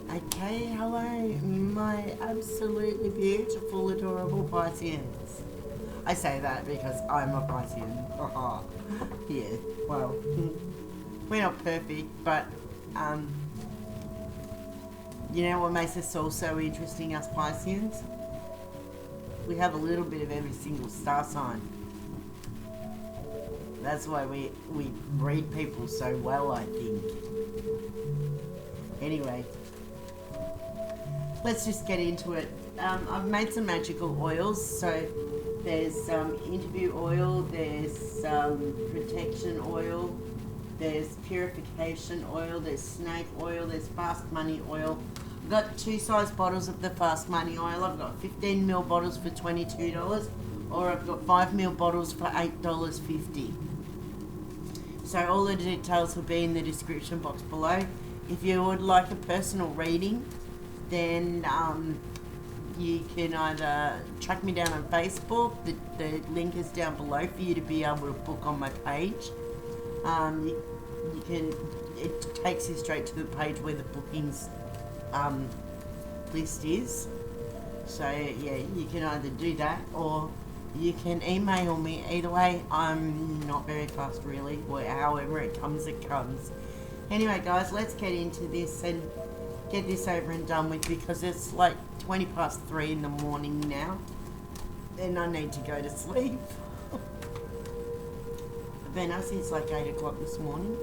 Okay, hello, my absolutely beautiful, adorable Pisceans. I say that because I'm a Piscean. Yeah, well, we're not perfect, but um, you know what makes us all so interesting, us Pisceans? We have a little bit of every single star sign. That's why we read people so well, I think. Anyway, let's just get into it. I've made some magical oils. So there's interview oil, there's protection oil, there's purification oil, there's snake oil, there's fast money oil. I've got two size bottles of the fast money oil. I've got 15ml bottles for $22, or I've got 5ml bottles for $8.50. So all the details will be in the description box below. If you would like a personal reading, then you can either track me down on Facebook. The link is down below for you to be able to book on my page. You can, it takes you straight to the page where the bookings list is. So yeah, you can either do that or you can email me. Either way, I'm not very fast really. However it comes, it comes. Anyway guys, let's get into this and get this over and done with, because it's like 20 past 3 in the morning now and I need to go to sleep. I've been up since like 8 o'clock this morning.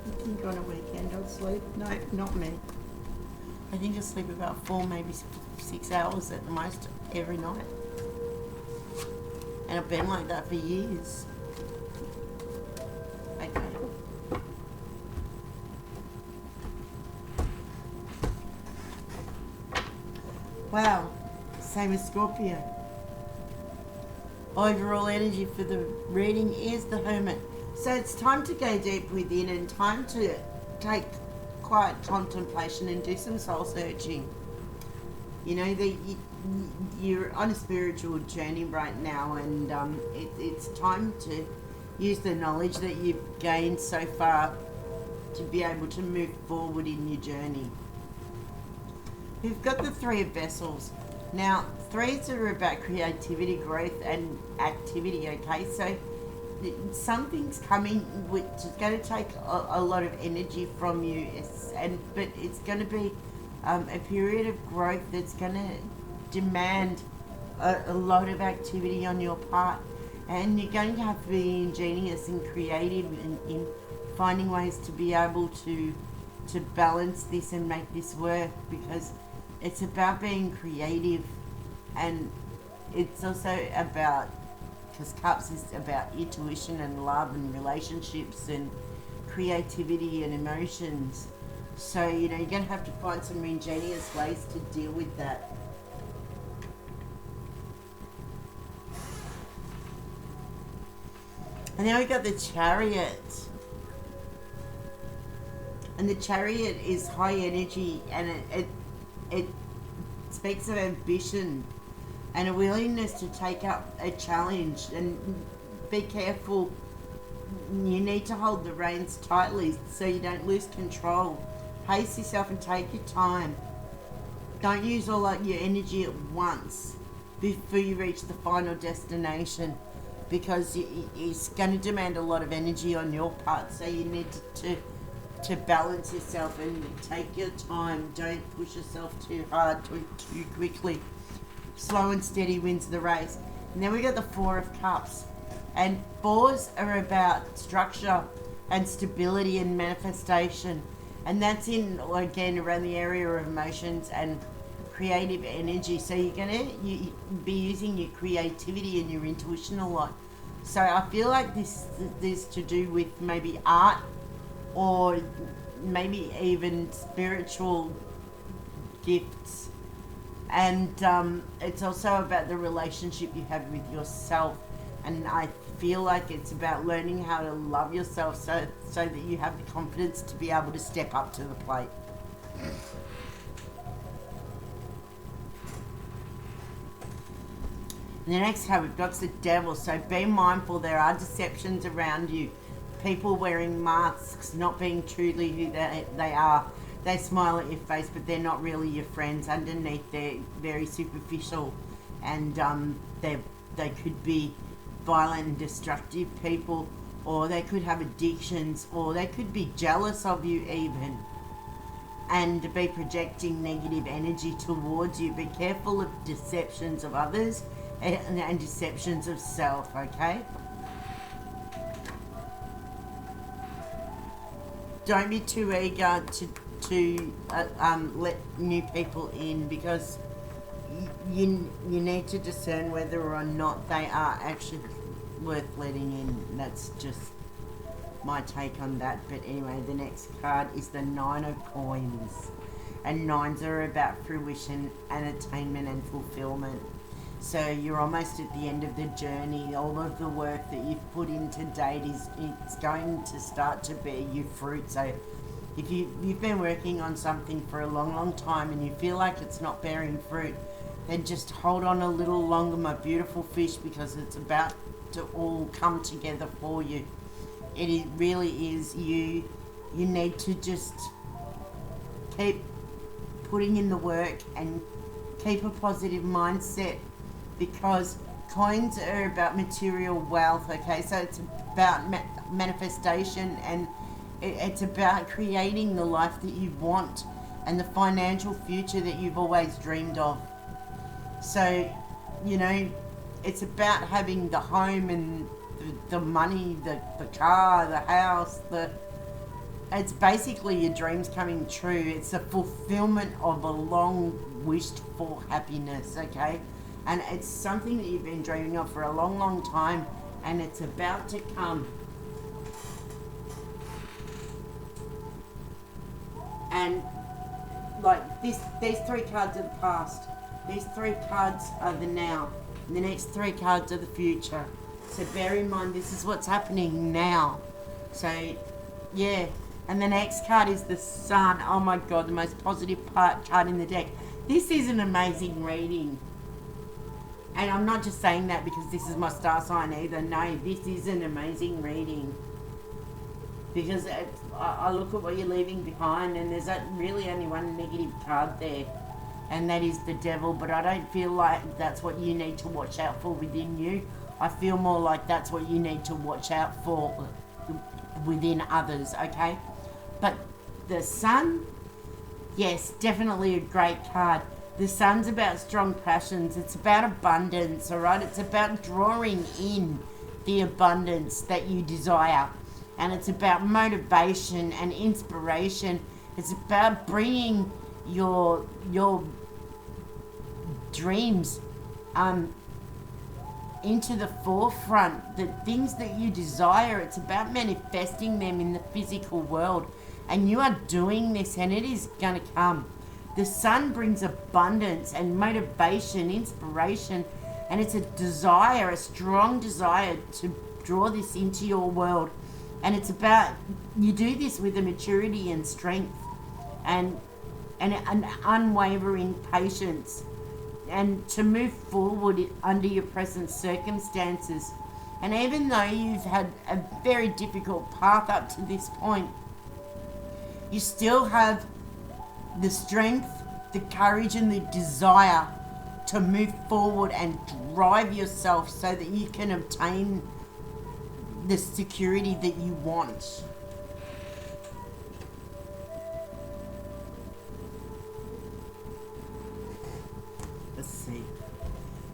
I think on a weekend I'll sleep. No, not me. I think I sleep about 4, maybe 6 hours at the most every night. And I've been like that for years. Okay. Wow, same as Scorpio. Overall energy for the reading is the Hermit. So it's time to go deep within and time to take quiet contemplation and do some soul searching. You know, you're on a spiritual journey right now, and it's time to use the knowledge that you've gained so far to be able to move forward in your journey. We've got the Three of Vessels. Now, threes are about creativity, growth, and activity, okay? So something's coming which is going to take a lot of energy from you, but it's going to be a period of growth that's going to demand a lot of activity on your part, and you're going to have to be ingenious and creative in finding ways to be able to balance this and make this work, because it's about being creative, and it's also about, because Cups is about intuition and love and relationships and creativity and emotions. So, you know, you're going to have to find some ingenious ways to deal with that. And then we got the Chariot. And the Chariot is high energy, and it speaks of ambition and a willingness to take up a challenge. And be careful, you need to hold the reins tightly so you don't lose control. Pace yourself and take your time. Don't use all your energy at once before you reach the final destination, because it's going to demand a lot of energy on your part. So you need to balance yourself and take your time. Don't push yourself too hard, too quickly. Slow and steady wins the race. And then we got the Four of Cups. And fours are about structure and stability and manifestation. And that's in, again, around the area of emotions and creative energy. So you're going to be using your creativity and your intuition a lot. So I feel like this is to do with maybe art, or maybe even spiritual gifts. And it's also about the relationship you have with yourself. And I feel like it's about learning how to love yourself so that you have the confidence to be able to step up to the plate. And the next card we've got is the Devil. So be mindful, there are deceptions around you. people wearing masks, not being truly who they are. They smile at your face, but they're not really your friends. Underneath, they're very superficial, and they could be violent and destructive people, or they could have addictions, or they could be jealous of you even, and be projecting negative energy towards you. Be careful of deceptions of others and deceptions of self, okay? Don't be too eager to let new people in, because you need to discern whether or not they are actually worth letting in. That's just my take on that. But anyway, the next card is the Nine of Coins, and nines are about fruition and attainment and fulfillment. So you're almost at the end of the journey. All of the work that you've put in to date it's going to start to bear you fruit. So if you've been working on something for a long time and you feel like it's not bearing fruit, then just hold on a little longer, my beautiful fish, because it's about to all come together for you. It really is. You need to just keep putting in the work and keep a positive mindset, because coins are about material wealth, okay? So it's about manifestation, and it's about creating the life that you want and the financial future that you've always dreamed of. So, you know, it's about having the home and the money, the car, the house, it's basically your dreams coming true. It's a fulfillment of a long wished for happiness, okay? And it's something that you've been dreaming of for a long time, and it's about to come. And like these three cards are the past. These three cards are the now. And the next three cards are the future. So bear in mind, this is what's happening now. So, yeah. And the next card is the Sun. Oh my God, the most positive card in the deck. This is an amazing reading. And I'm not just saying that because this is my star sign either. No, this is an amazing reading. Because I look at what you're leaving behind, and there's really only one negative card there. And that is the Devil. But I don't feel like that's what you need to watch out for within you. I feel more like that's what you need to watch out for within others, okay? But the Sun, yes, definitely a great card. The Sun's about strong passions. It's about abundance, all right? It's about drawing in the abundance that you desire. And it's about motivation and inspiration. It's about bringing your dreams into the forefront. The things that you desire, it's about manifesting them in the physical world. And you are doing this, and it is going to come. The Sun brings abundance and motivation, inspiration, and it's a desire, a strong desire to draw this into your world. And it's about, you do this with a maturity and strength and an unwavering patience, and to move forward under your present circumstances. And even though you've had a very difficult path up to this point, you still have the strength, the courage, and the desire to move forward and drive yourself so that you can obtain the security that you want. Let's see.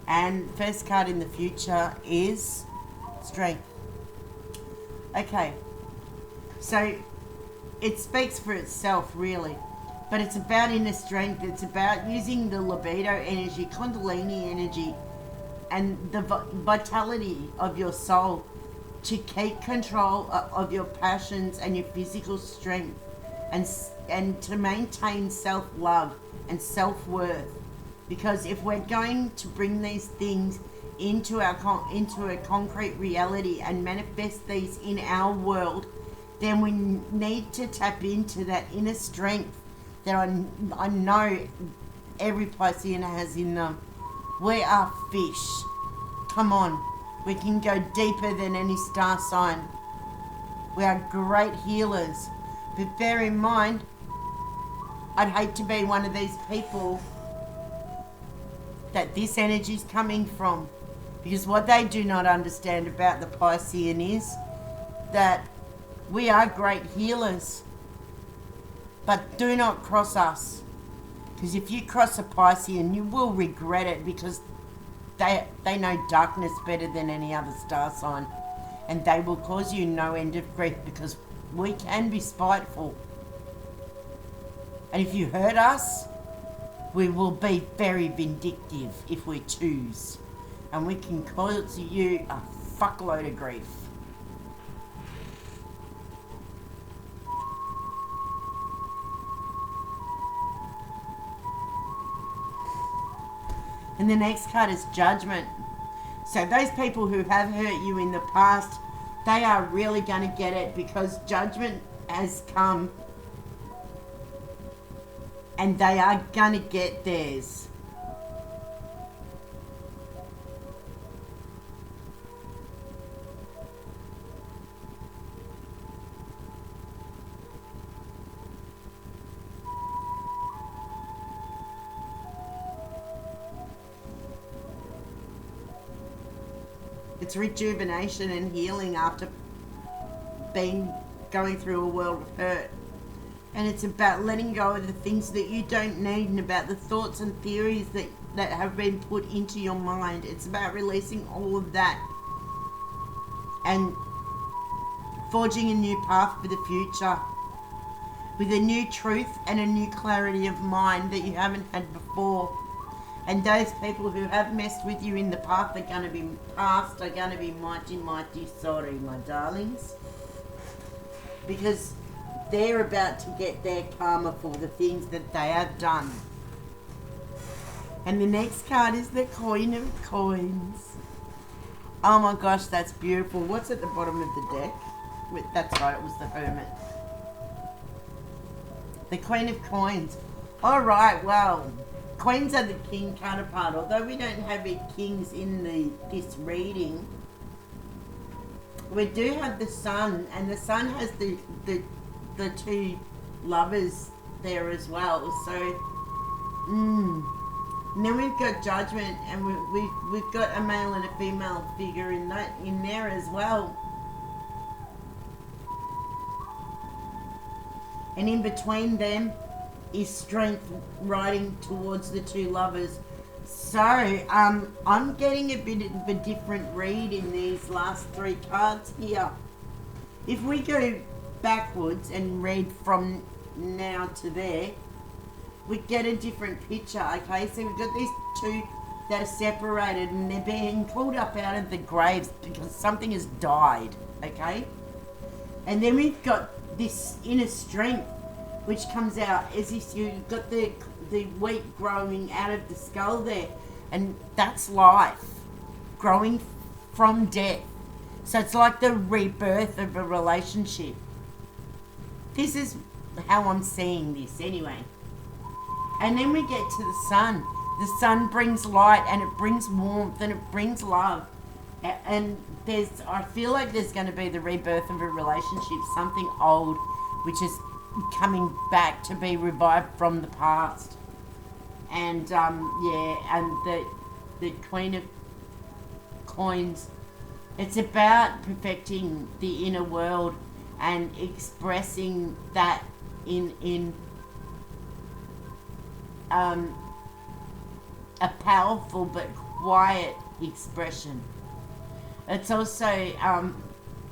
And first card in the future is Strength. Okay. So it speaks for itself, really. But it's about inner strength. It's about using the libido energy, Kundalini energy, and the vitality of your soul to keep control of your passions and your physical strength, and to maintain self-love and self-worth. Because if we're going to bring these things into a concrete reality and manifest these in our world, then we need to tap into that inner strength that I know every Piscean has in them. We are fish. Come on. We can go deeper than any star sign. We are great healers. But bear in mind, I'd hate to be one of these people that this energy is coming from. Because what they do not understand about the Piscean is that we are great healers. But do not cross us. Because if you cross a Piscean, you will regret it, because they know darkness better than any other star sign. And they will cause you no end of grief, because we can be spiteful. And if you hurt us, we will be very vindictive if we choose. And we can cause you a fuckload of grief. And the next card is Judgment. So those people who have hurt you in the past, they are really going to get it, because Judgment has come. And they are going to get theirs. It's rejuvenation and healing after going through a world of hurt. And it's about letting go of the things that you don't need, and about the thoughts and theories that have been put into your mind. It's about releasing all of that and forging a new path for the future with a new truth and a new clarity of mind that you haven't had before. And those people who have messed with you in the past are going to be mighty, mighty sorry, my darlings. Because they're about to get their karma for the things that they have done. And the next card is the Queen of Coins. Oh my gosh, that's beautiful. What's at the bottom of the deck? That's right, it was the Hermit. The Queen of Coins. Alright, well, Queens are the king counterpart. Although we don't have any kings in this reading, we do have the Sun, and the Sun has the two lovers there as well. So, and then we've got Judgment, and we've got a male and a female figure in there as well. And in between them is Strength riding towards the two lovers. So, I'm getting a bit of a different read in these last three cards here. If we go backwards and read from now to there, we get a different picture, okay? So we've got these two that are separated, and they're being pulled up out of the graves because something has died, okay? And then we've got this inner strength, which comes out as if you've got the wheat growing out of the skull there, and that's life growing from death. So it's like the rebirth of a relationship. This is how I'm seeing this anyway. And then we get to the Sun. The Sun brings light, and it brings warmth, and it brings love. And I feel like there's going to be the rebirth of a relationship, something old, which is coming back to be revived from the past. And and the Queen of Coins, it's about perfecting the inner world and expressing that in a powerful but quiet expression. It's also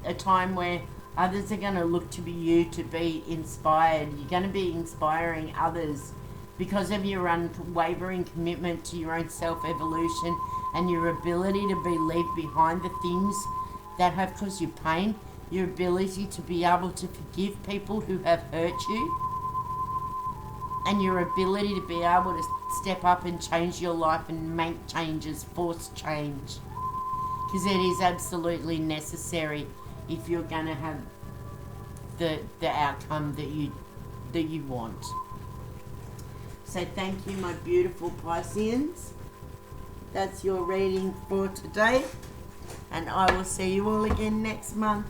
a time where others are going to look to you to be inspired. You're going to be inspiring others because of your unwavering commitment to your own self-evolution and your ability to leave behind the things that have caused you pain, your ability to be able to forgive people who have hurt you, and your ability to be able to step up and change your life and make changes, force change. Because it is absolutely necessary if you're going to have the outcome that you want. So thank you, my beautiful Pisceans. That's your reading for today. And I will see you all again next month.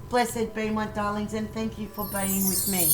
Blessed be, my darlings, and thank you for being with me.